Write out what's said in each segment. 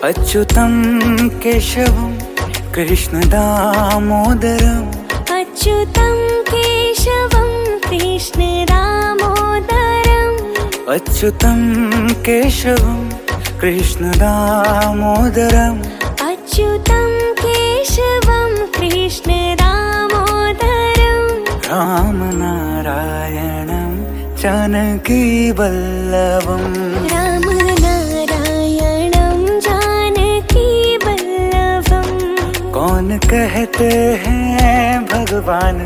अच्युतं केशवं कृष्णदामोदरम् अच्युतं केशवं कृष्णदामोदरम् अच्युतं केशवं कृष्णदामोदरम् अच्युतं केशवं कृष्णदामोदरम् रामनारायणं जानकीवल्लभम् रामनारायणं जानकीवल्लभम् कौन कहते हैं भगवान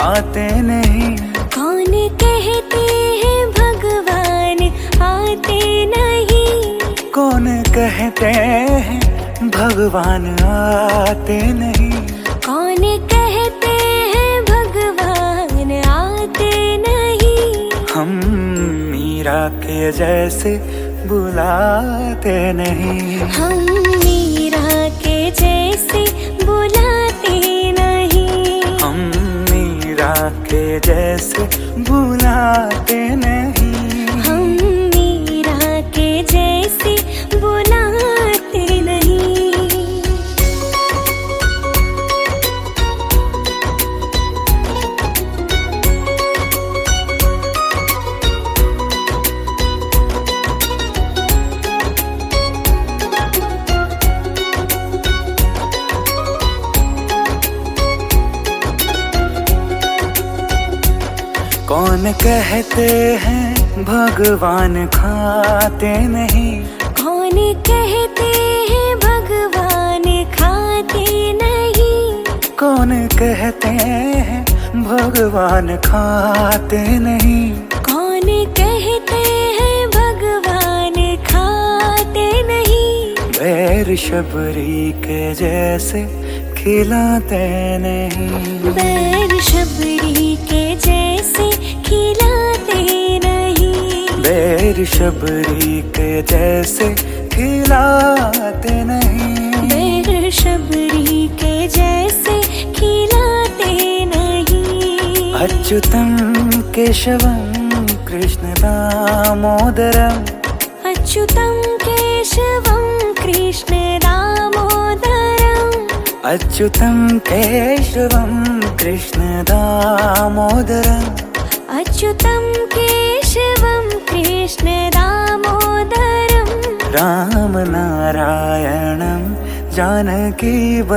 आते नहीं। कौन कहते हैं भगवान आते नहीं। कौन कहते हैं भगवान आते नहीं। कौन कहते हैं भगवान आते नहीं। हम मीरा के जैसे बुलाते नहीं। हम मीरा के जैसे बुलाते नहीं। हम मीरा के जैसे बुलाते नहीं। हम मीरा के जैसे बुलाते नहीं। कौन कहते हैं भगवान खाते नहीं। कौन कहते हैं भगवान खाते नहीं। कौन कहते हैं भगवान खाते नहीं। कौन कहते हैं भगवान खाते नहीं। बैर शबरी के जैसे खिलाते नहीं। बैर शबरी के जैसे खिलाते नहीं। बैर शबरी के जैसे खिलाते नहीं। बैर शबरी के जैसे खिलाते नहीं। अच्युतं केशवं कृष्णदामोदरम् अच्युतं केशवं कृष्णदामोदरम् अच्युतं केशवं कृष्णदामोदरम् अच्युतं केशवं कृष्णदामोदरम् रामनारायणं जानकीवल्लभम्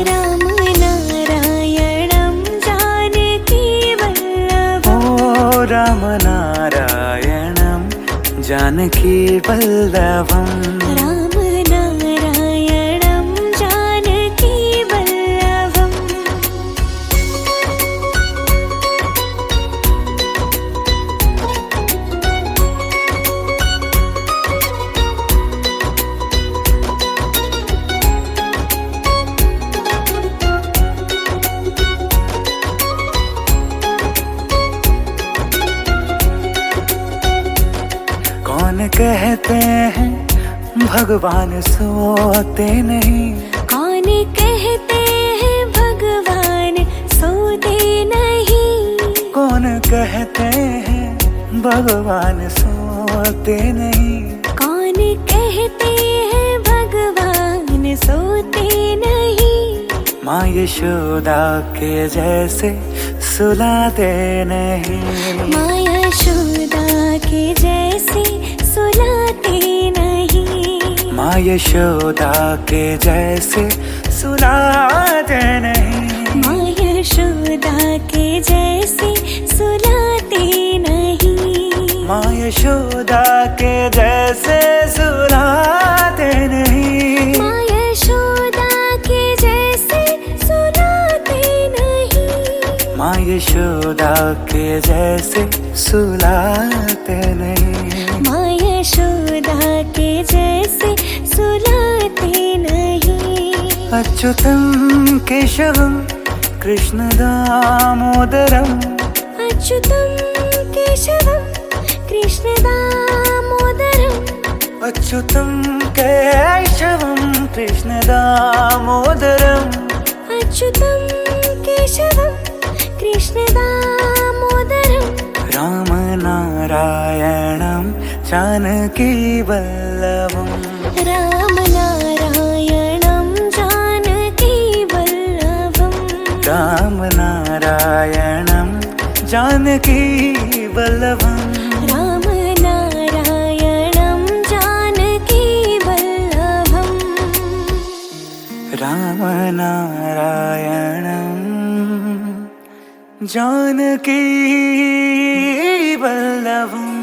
रामनारायणं जानकीवल्लभम् ओ रामनारायणं जानकीवल्लभम् रामनारायणं जानकीवल्लभम् कौन कहते हैं भगवान सोते नहीं। कौन कहते हैं भगवान सोते नहीं। कौन कहते हैं भगवान सोते नहीं। कौन कहते हैं भगवान सोते नहीं। माँ यशोदा के जैसे सुलाते नहीं। माँ यशोदा के जैसे सुलाते नहीं। माँ यशोदा के जैसे सुलाते नहीं। माँ यशोदा के जैसे सुलाते नहीं। माँ यशोदा के जैसे सुलाते नहीं। माँ यशोदा के जैसे सुलाते नहीं। माँ यशोदा के जैसे सुलाते नहीं। माँ यशोदा के जैसे सुलाते नहीं। अच्युतं केशवं कृष्णदामोदरम् अच्युतं केशवं कृष्णदामोदरम् अच्युतं केशवं कृष्णदामोदरम् अच्युतं केशवं कृष्णदामोदरम् रामनारायणं जानकीवल्लभम् जानकी वल्लभम राम नारायणं जानकी वल्लभम राम नारायणं जानकी वल्लभम।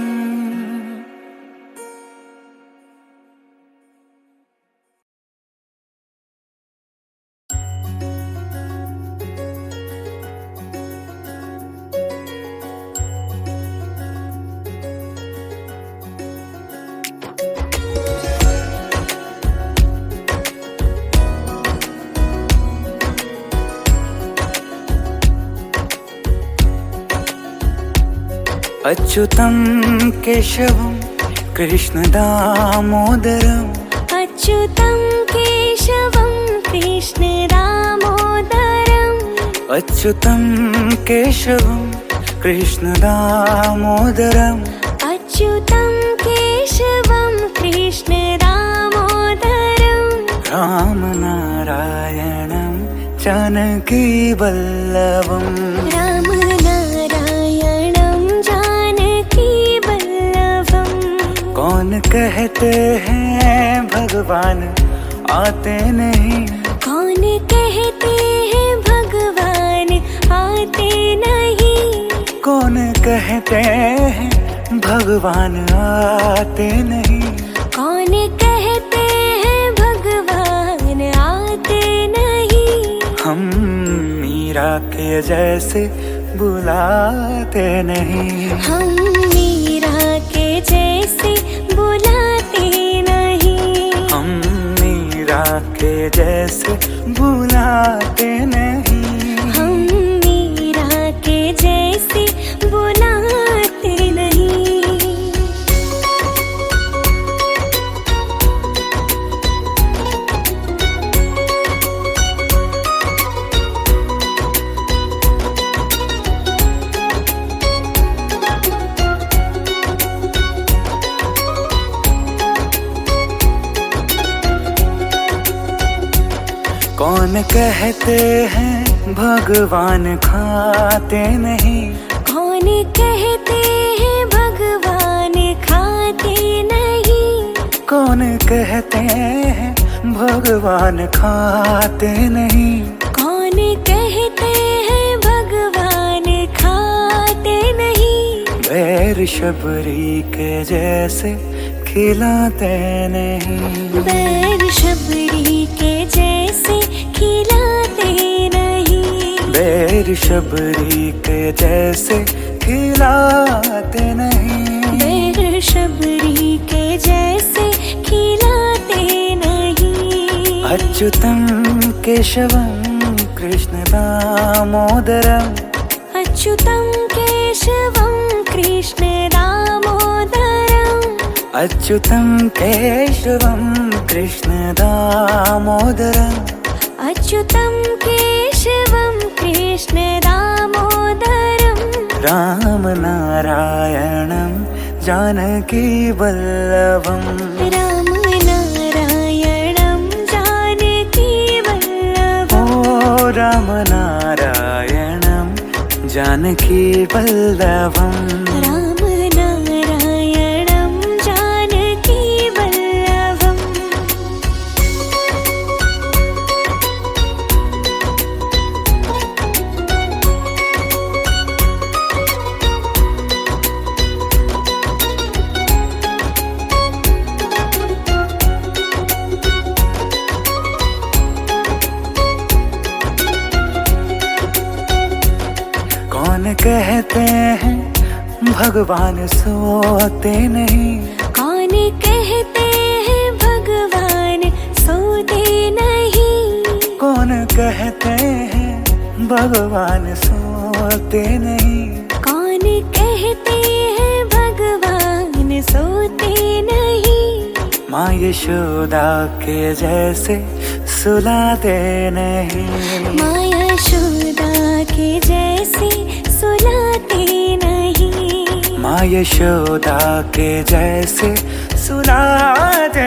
अच्युतं केशवं कृष्ण दामोदरम् अच्युतं केशवं कृष्ण दामोदरम् अच्युतं केशवं कृष्ण दामोदरम् अच्युतं केशवं कृष्ण दामोदरम् राम नारायणं जानकी वल्लभम् राम नारायणं जानकी वल्लभम् कौन कहते हैं भगवान आते नहीं, कौन कहते हैं भगवान आते नहीं, कौन कहते हैं भगवान आते नहीं, कौन कहते हैं भगवान आते नहीं। हम मीरा के जैसे बुलाते नहीं, हम मीरा के जैसे बुलाते नहीं, हम मीरा के जैसे बुलाते नहीं, हम मीरा के जैसे बुलाते नहीं। कौन कहते हैं भगवान खाते नहीं, कौन कहते हैं भगवान खाते नहीं, कौन कहते हैं भगवान खाते नहीं, कौन कहते हैं भगवान खाते नहीं। बैर शबरी के जैसे खिलाते नहीं, बैर शबरी के जैसे खिलाते नहीं, बैर शबरी के जैसे खिलाते नहीं, बैर शबरी के जैसे खिलाते नहीं। अच्युतं केशवं कृष्ण दामोदरम् अच्युतं केशवं कृष्ण दामोदरम् अच्युतं केशवं कृष्ण दामोदरम् अच्युतं केशवं कृष्ण दामोदरम् राम नारायणं जानकी वल्लभम् राम नारायणं जानकी वल्लभम् ओ राम नारायणं जानकी वल्लभम् राम नारायणं जानकी वल्लभम् कौन कहते हैं भगवान सोते नहीं, कौन कहते हैं भगवान सोते नहीं, कौन कहते हैं भगवान सोते नहीं, कौन कहते हैं भगवान सोते नहीं। माँ यशोदा के जैसे सुलाते नहीं, माँ यशोदा के जैसे सुलाते नहीं, माँ यशोदा के जैसे सुलाते